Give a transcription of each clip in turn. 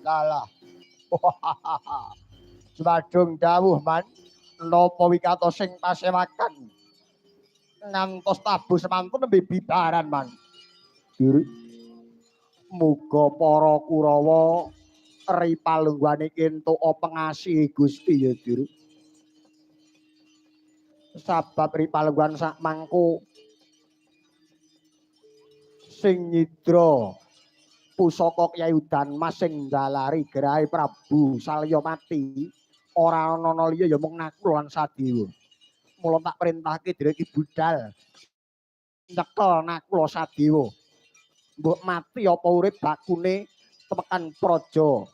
Lah. Sumadung dawuh man napa wikatos sing pasewakan ngantos tabuh semantun nembe bibaran man. Diri muga para Kurawa ri palungguhane entuk pengasihi Gusti ya Diri. Sabab ri palungguhan sak mangko sing nyidra pusaka Kyai Udan Mas sing ndalari grahe Prabu Salya mati ora ana liya ya mung Nakul lan Sadewa. Mula tak perintahke Diri budal nyekel Nakul Sadewa. Mbok mati apa urip bakune temekan praja.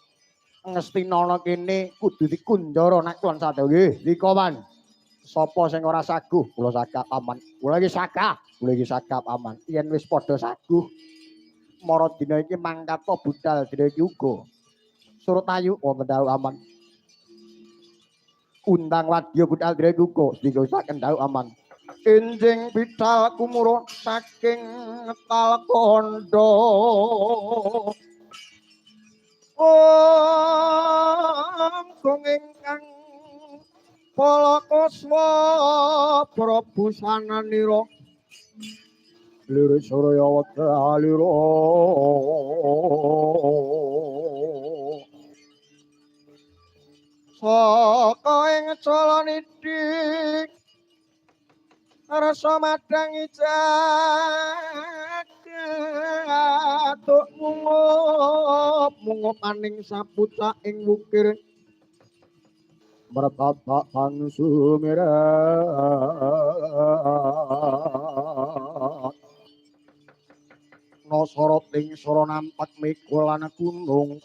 Ngestina ana kene kudu dikundara Nakul lan Sadewa. Nggih, nika man. Sapa sing ora saguh? Kula sagap aman. Kula iki sagap aman. Yen wis padha saguh mara dina iki mangkata budal dina iki uga. Suratayu wonten dawuh aman. Undang wadya budal dina iki uga digosaken dawuh aman. Enjing bidal kumuro saking Talkondo. Om ingkang Palakaswa Prabu Sananira Lirik Surya Wadalira saka ing Calanidik rasa madang jagat mungup aning sapucak ing wukir mertapak kang sumirat nosoro ting soro nampak mikulan gunung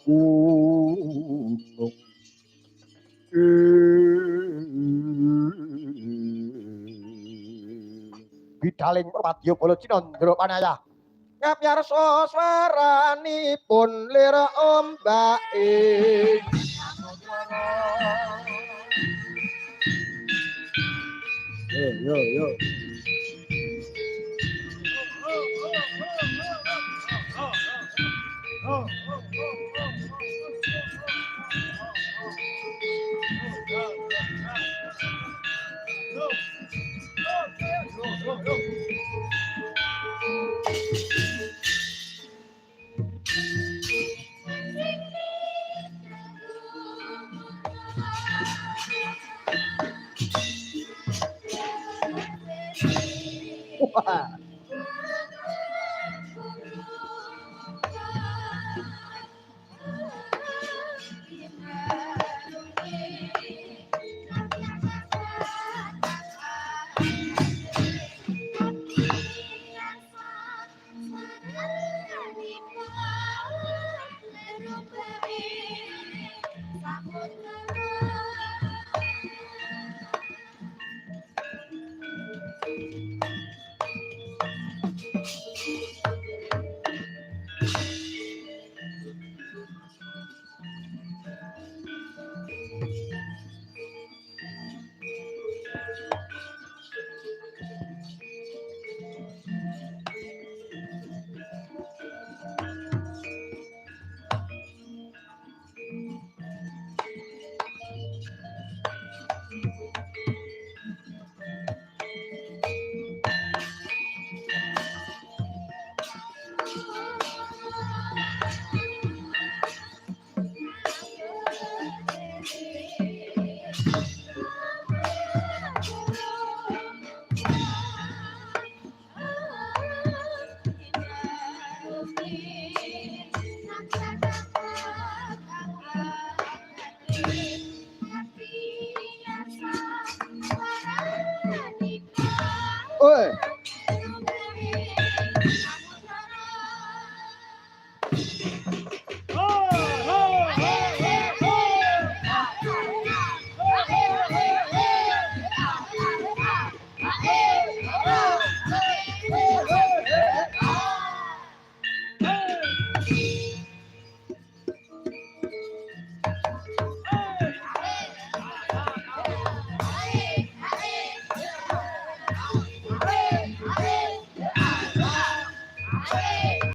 bidaling perwadya bala Cinandra Panayah ngapyarsa swaranipun lir ombake yo Wah. Oi.